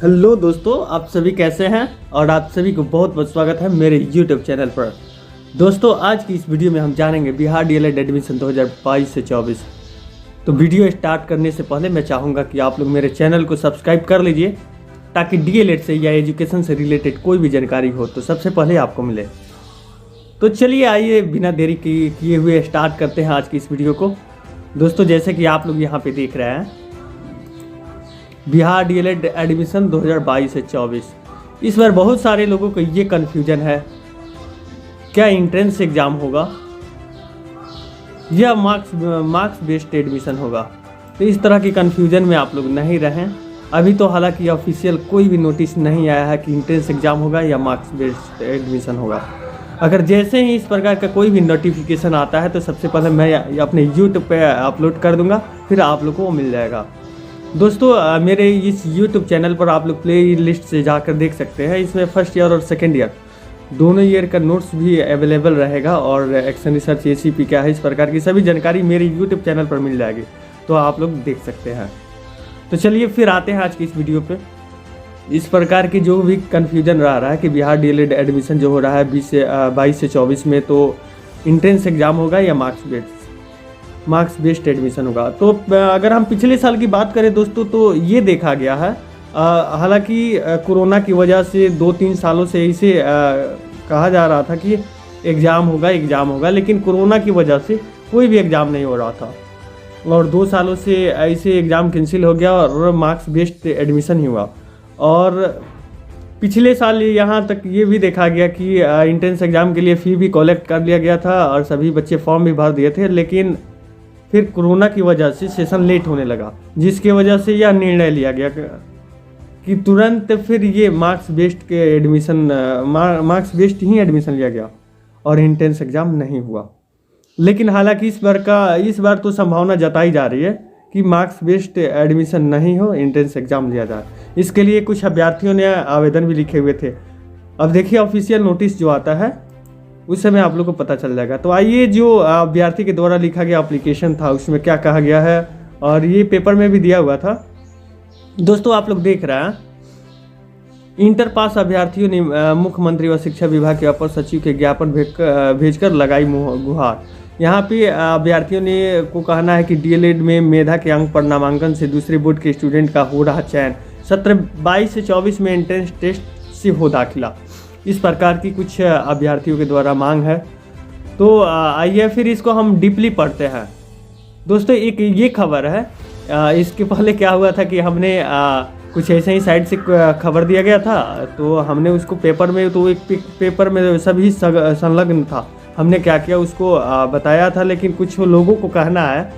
Hello दोस्तों, आप सभी कैसे हैं। और आप सभी को बहुत बहुत स्वागत है मेरे YouTube चैनल पर। दोस्तों, आज की इस वीडियो में हम जानेंगे बिहार डीएलएड एडमिशन 2022 से 24। तो वीडियो स्टार्ट करने से पहले मैं चाहूँगा कि आप लोग मेरे चैनल को सब्सक्राइब कर लीजिए, ताकि डीएलएड से या एजुकेशन से रिलेटेड कोई भी जानकारी हो तो सबसे पहले आपको मिले। तो चलिए आइए बिना देरी किए हुए स्टार्ट करते हैं आज की इस वीडियो को। दोस्तों, जैसे कि आप लोग यहाँ पे देख रहे हैं, बिहार डीएलएड एडमिशन 2022 से 24। इस बार बहुत सारे लोगों को ये कन्फ्यूजन है, क्या एंट्रेंस एग्ज़ाम होगा या मार्क्स बेस्ड एडमिशन होगा। तो इस तरह की कन्फ्यूजन में आप लोग नहीं रहें। अभी तो हालांकि ऑफिशियल कोई भी नोटिस नहीं आया है कि एंट्रेंस एग्ज़ाम होगा या मार्क्स बेस्ड एडमिशन होगा। अगर जैसे ही इस प्रकार का कोई भी नोटिफिकेशन आता है तो सबसे पहले मैं अपने यूट्यूब पे अपलोड कर दूंगा, फिर आप लोगों को मिल जाएगा। दोस्तों, मेरे इस YouTube चैनल पर आप लोग प्ले लिस्ट से जाकर देख सकते हैं। इसमें फर्स्ट ईयर और सेकेंड ईयर दोनों ईयर का नोट्स भी अवेलेबल रहेगा, और एक्शन रिसर्च ACP क्या है, इस प्रकार की सभी जानकारी मेरे YouTube चैनल पर मिल जाएगी, तो आप लोग देख सकते हैं। तो चलिए फिर आते हैं आज की इस वीडियो पे। इस प्रकार की जो भी कन्फ्यूजन रहा है कि बिहार डीएलएड एडमिशन जो हो रहा है 22 से 24 में, तो एंट्रेंस एग्ज़ाम होगा या मार्क्स बेस्ड एडमिशन होगा। तो अगर हम पिछले साल की बात करें दोस्तों, तो ये देखा गया है, हालांकि कोरोना की वजह से 2-3 सालों से इसे कहा जा रहा था कि एग्ज़ाम होगा, लेकिन कोरोना की वजह से कोई भी एग्ज़ाम नहीं हो रहा था, और 2 सालों से ऐसे एग्ज़ाम कैंसिल हो गया और मार्क्स बेस्ड एडमिशन ही हुआ। और पिछले साल यहाँ तक ये भी देखा गया कि एंट्रेंस एग्ज़ाम के लिए फ़ी भी कलेक्ट कर लिया गया था और सभी बच्चे फॉर्म भी भर दिए थे, लेकिन फिर कोरोना की वजह से सेशन लेट होने लगा, जिसकी वजह से यह निर्णय लिया गया कि तुरंत फिर ये मार्क्स बेस्ड ही एडमिशन लिया गया और एंट्रेंस एग्ज़ाम नहीं हुआ। लेकिन हालांकि इस बार तो संभावना जताई जा रही है कि मार्क्स बेस्ड एडमिशन नहीं हो, एंट्रेंस एग्ज़ाम लिया जाए। इसके लिए कुछ अभ्यर्थियों ने आवेदन भी लिखे हुए थे। अब देखिए ऑफिशियल नोटिस जो आता है उस समय आप लोग को पता चल जाएगा। तो आइए, जो अभ्यर्थी के द्वारा लिखा गया एप्लीकेशन था उसमें क्या कहा गया है, और ये पेपर में भी दिया हुआ था। दोस्तों, आप लोग देख रहे हैं, इंटर पास अभ्यर्थियों ने मुख्यमंत्री व शिक्षा विभाग के अपर सचिव के ज्ञापन भेजकर लगाई गुहार। यहाँ पे अभ्यर्थियों ने को कहना है कि डीएलएड में मेधा के अंक पर नामांकन से दूसरे बोर्ड के स्टूडेंट का हो रहा चयन, सत्र 22 से 24 में एंट्रेंस टेस्ट से हो दाखिला। इस प्रकार की कुछ अभ्यर्थियों के द्वारा मांग है। तो आइए फिर इसको हम डीपली पढ़ते हैं। दोस्तों, एक ये खबर है, इसके पहले क्या हुआ था कि हमने कुछ ऐसे ही साइड से खबर दिया गया था, तो हमने उसको पेपर में, तो एक पेपर में सभी संलग्न था, हमने क्या किया उसको बताया था। लेकिन कुछ लोगों को कहना है,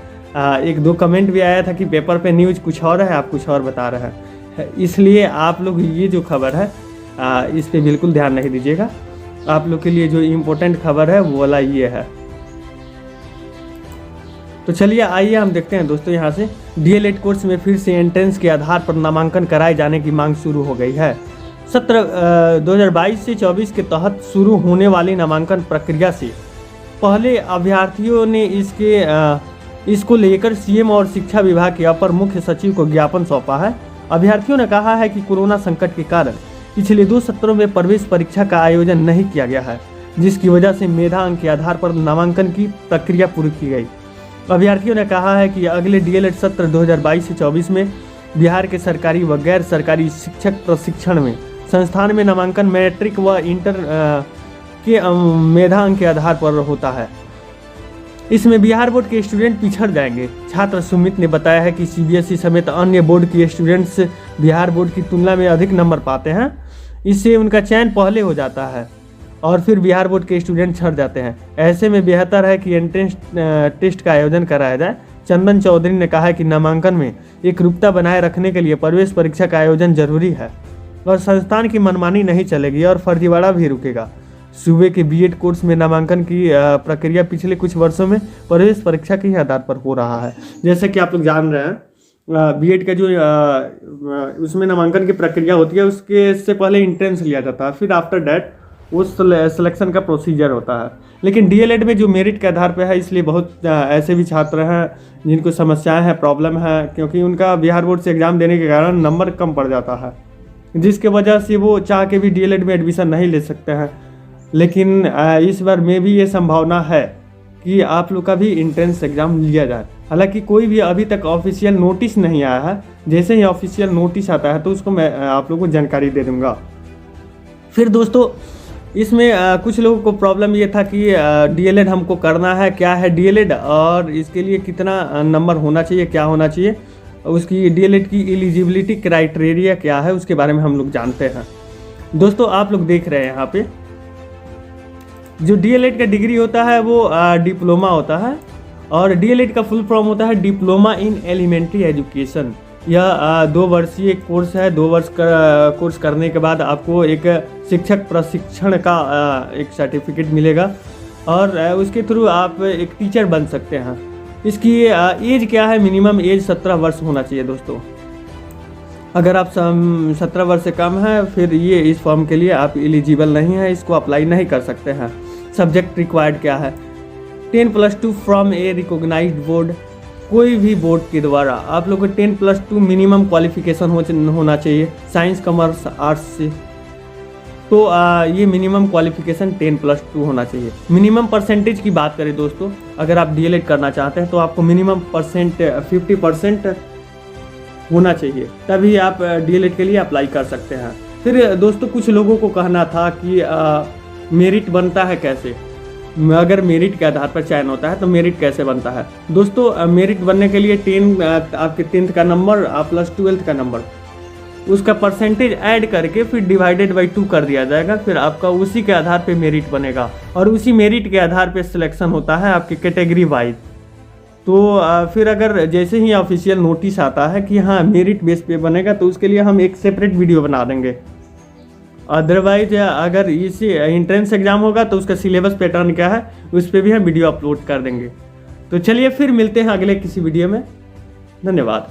1-2 कमेंट भी आया था कि पेपर पे न्यूज़ कुछ और है, आप कुछ और बता रहे हैं। इसलिए आप लोग ये जो खबर है इस पे बिल्कुल ध्यान नहीं दीजिएगा। आप लोग के लिए जो इम्पोर्टेंट खबर है वो वाला ये है। तो चलिए आइए हम देखते हैं दोस्तों। यहाँ से डीएलएड कोर्स में फिर से एंट्रेंस के आधार पर नामांकन कराए जाने की मांग शुरू हो गई है। सत्र 2022 से 24 के तहत शुरू होने वाली नामांकन प्रक्रिया से पहले अभ्यर्थियों ने इसको लेकर सीएम और शिक्षा विभाग के अपर मुख्य सचिव को ज्ञापन सौंपा है। अभ्यर्थियों ने कहा है कि कोरोना संकट के कारण पिछले 2 सत्रों में प्रवेश परीक्षा का आयोजन नहीं किया गया है, जिसकी वजह से मेधा अंक के आधार पर नामांकन की प्रक्रिया पूरी की गई। अभ्यर्थियों ने कहा है कि अगले डीएलएड सत्र 2022 से 24 में बिहार के सरकारी व गैर सरकारी शिक्षक प्रशिक्षण में संस्थान में नामांकन मैट्रिक व इंटर के मेधा अंक के आधार पर होता है। इसमें बिहार बोर्ड के स्टूडेंट पिछड़ जाएंगे। छात्र सुमित ने बताया है कि CBSE समेत अन्य बोर्ड के स्टूडेंट्स बिहार बोर्ड की तुलना में अधिक नंबर पाते हैं, इससे उनका चयन पहले हो जाता है और फिर बिहार बोर्ड के स्टूडेंट छट जाते हैं। ऐसे में बेहतर है कि एंट्रेंस टेस्ट का आयोजन कराया जाए। चंदन चौधरी ने कहा है कि नामांकन में एकरूपता बनाए रखने के लिए प्रवेश परीक्षा का आयोजन जरूरी है और संस्थान की मनमानी नहीं चलेगी और फर्जीवाड़ा भी रुकेगा। सूबे के बीएड कोर्स में नामांकन की प्रक्रिया पिछले कुछ वर्षों में प्रवेश परीक्षा के ही आधार पर हो रहा है। जैसे कि आप लोग जान रहे हैं, बीएड का जो उसमें नामांकन की प्रक्रिया होती है, उसके से पहले एंट्रेंस लिया जाता है, फिर आफ्टर डैट वो सिलेक्शन का प्रोसीजर होता है। लेकिन डीएलएड में जो मेरिट के आधार पर है, इसलिए बहुत ऐसे भी छात्र हैं जिनको समस्याएं हैं, प्रॉब्लम है, क्योंकि उनका बिहार बोर्ड से एग्ज़ाम देने के कारण नंबर कम पड़ जाता है। जिसके वजह से वो चाह के भी डीएलएड में एडमिशन नहीं ले सकते हैं। लेकिन इस बार में भी ये संभावना है कि आप लोग का भी एंट्रेंस एग्ज़ाम लिया जाए। हालांकि कोई भी अभी तक ऑफिशियल नोटिस नहीं आया है, जैसे ही ऑफिशियल नोटिस आता है तो उसको मैं आप लोगों को जानकारी दे दूँगा। फिर दोस्तों इसमें कुछ लोगों को प्रॉब्लम ये था कि डीएलएड हमको करना है, क्या है डीएलएड और इसके लिए कितना नंबर होना चाहिए, क्या होना चाहिए, उसकी डीएलएड की एलिजिबिलिटी क्राइटेरिया क्या है, उसके बारे में हम लोग जानते हैं। दोस्तों आप लोग देख रहे हैं यहाँ पे जो डीएलएड का डिग्री होता है वो डिप्लोमा होता है और डीएलएड का फुल फॉर्म होता है डिप्लोमा इन एलिमेंट्री एजुकेशन। यह 2 वर्षीय कोर्स है। 2 वर्ष का कोर्स करने के बाद आपको एक शिक्षक प्रशिक्षण का एक सर्टिफिकेट मिलेगा और उसके थ्रू आप एक टीचर बन सकते हैं। इसकी एज क्या है, मिनिमम एज 17 वर्ष होना चाहिए दोस्तों। अगर आप 17 वर्ष से कम है फिर ये इस फॉर्म के लिए आप एलिजिबल नहीं है, इसको अप्लाई नहीं कर सकते हैं। सब्जेक्ट रिक्वायर्ड क्या है, 10+2 फ्रॉम ए रिकॉग्नाइज्ड बोर्ड, कोई भी बोर्ड के द्वारा आप लोग को 10+2 मिनिमम क्वालिफिकेशन होना चाहिए साइंस कॉमर्स आर्ट्स से। तो ये मिनिमम क्वालिफिकेशन 10+2 होना चाहिए। मिनिमम परसेंटेज की बात करें दोस्तों, अगर आप डीएलएड करना चाहते हैं तो आपको मिनिमम 50% होना चाहिए, तभी आप डीएलएड के लिए अप्लाई कर सकते हैं। फिर दोस्तों कुछ लोगों को कहना था कि मेरिट बनता है कैसे, अगर मेरिट के आधार पर चयन होता है तो मेरिट कैसे बनता है। दोस्तों मेरिट बनने के लिए आपके 10th का नंबर प्लस 12th का नंबर, उसका परसेंटेज ऐड करके फिर डिवाइडेड बाई 2 कर दिया जाएगा, फिर आपका उसी के आधार पे मेरिट बनेगा और उसी मेरिट के आधार पे सिलेक्शन होता है आपकी कैटेगरी वाइज। तो फिर अगर जैसे ही ऑफिशियल नोटिस आता है कि हाँ मेरिट बेस पे बनेगा तो उसके लिए हम एक सेपरेट वीडियो बना देंगे। अदरवाइज अगर इसी एंट्रेंस एग्जाम होगा तो उसका सिलेबस पैटर्न क्या है उस पर भी हम वीडियो अपलोड कर देंगे। तो चलिए फिर मिलते हैं अगले किसी वीडियो में। धन्यवाद।